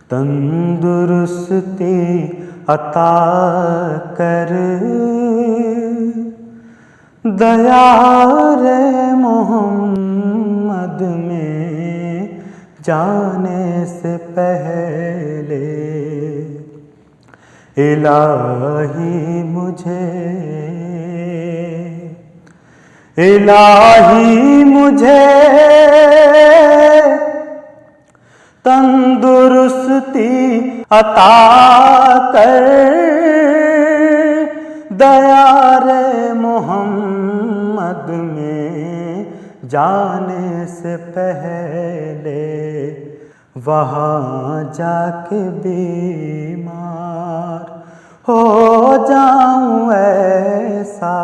تندرستی عطا کر، دیار محمد میں جانے سے پہلے۔ الہی مجھے تندرستی عطا کر، دیار محمد میں جانے سے پہلے۔ وہاں جا کے بیمار ہو جاؤں ایسا،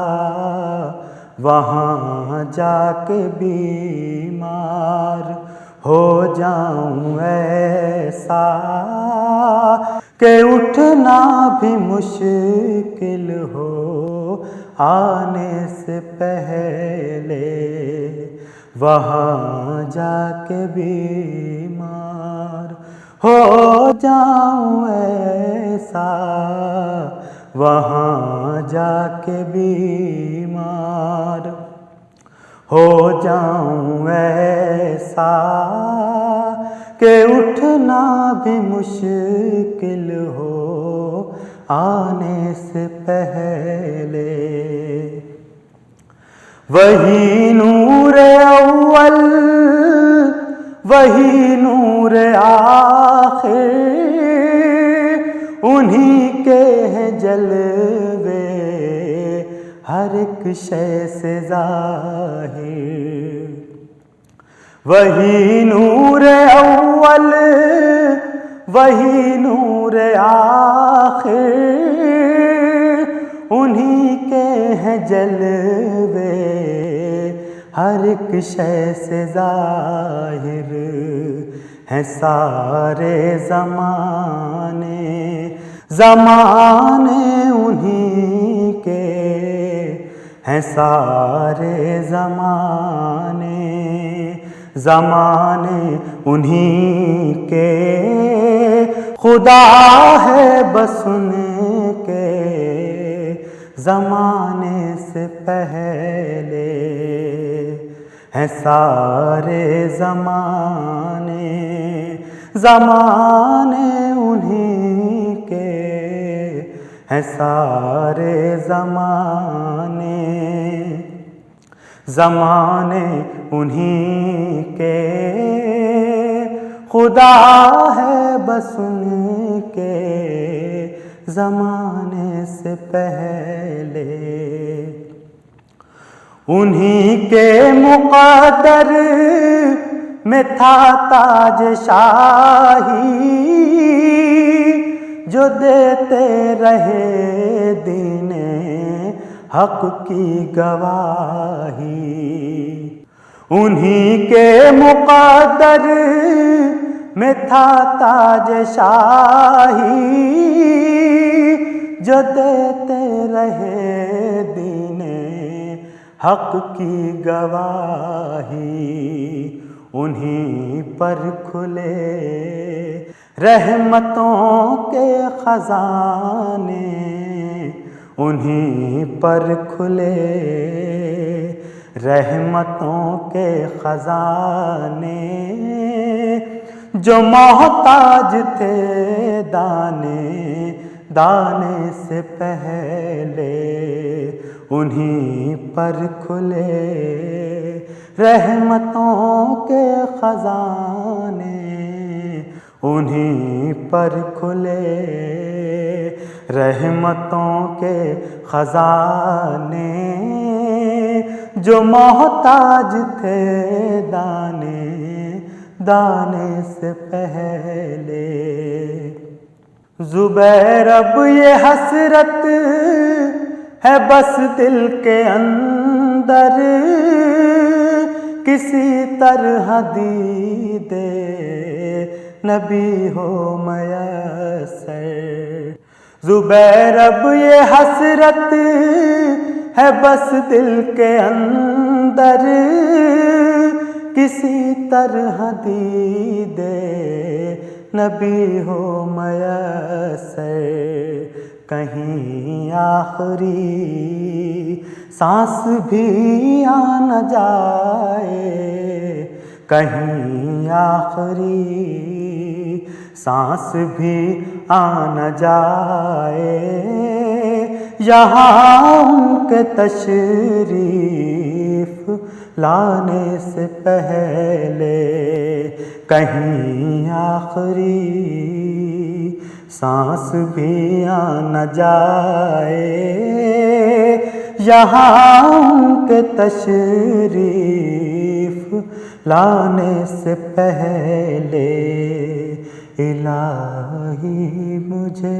وہاں جا کے بیمار ہو جاؤں ایسا کہ اٹھنا بھی مشکل ہو آنے سے پہلے۔ وہاں جا کے بیمار ہو جاؤں ایسا، وہاں جا کے بیمار ہو جاؤں ایسا کہ اٹھنا بھی مشکل ہو آنے سے پہلے۔ وہی نور اول وہی نور آخر، انہی کے ہیں جلوے ہر ایک شے سے ظاہر۔ وہی نور اول وہی نور آخر، انہی کے ہیں جلوے ہر ایک شے سے ظاہر۔ ہیں سارے زمانے انہی کے، ہیں سارے زمانے انہی کے، خدا ہے بس ان کے زمانے سے پہلے۔ ہیں سارے زمانے انہی کے، ہیں سارے زمانے انہی کے، خدا ہے بس ان کے زمانے سے پہلے۔ انہی کے مقدر میں تھا تاج شاہی، جو دیتے رہے دین حق کی گواہی۔ انہی کے مقدر میں تھا تاج شاہی، جو دیتے رہے دین حق کی گواہی۔ انہی پر کھلے رحمتوں کے خزانے، انہی پر کھلے رحمتوں کے خزانے، جو محتاج تھے دانے سے پہلے۔ انہی پر کھلے رحمتوں کے خزانے، انہی پر کھلے رحمتوں کے خزانے، جو محتاج تھے دانے سے پہلے۔ زبیر اب یہ حسرت ہے بس دل کے اندر، کسی طرح دید نبی ہو میسر۔ زبیر اب یہ حسرت ہے بس دل کے اندر، کسی طرح دید نبی ہو میسر کہیں آخری سانس بھی آ نہ جائے، کہیں آخری سانس بھی آ نہ جائے، یہاں ان کے تشریف لانے سے پہلے کہیں آخری سانس بھی آ نہ جائے، یہاں ان کے تشریف لانے سے پہلے الہی مجھے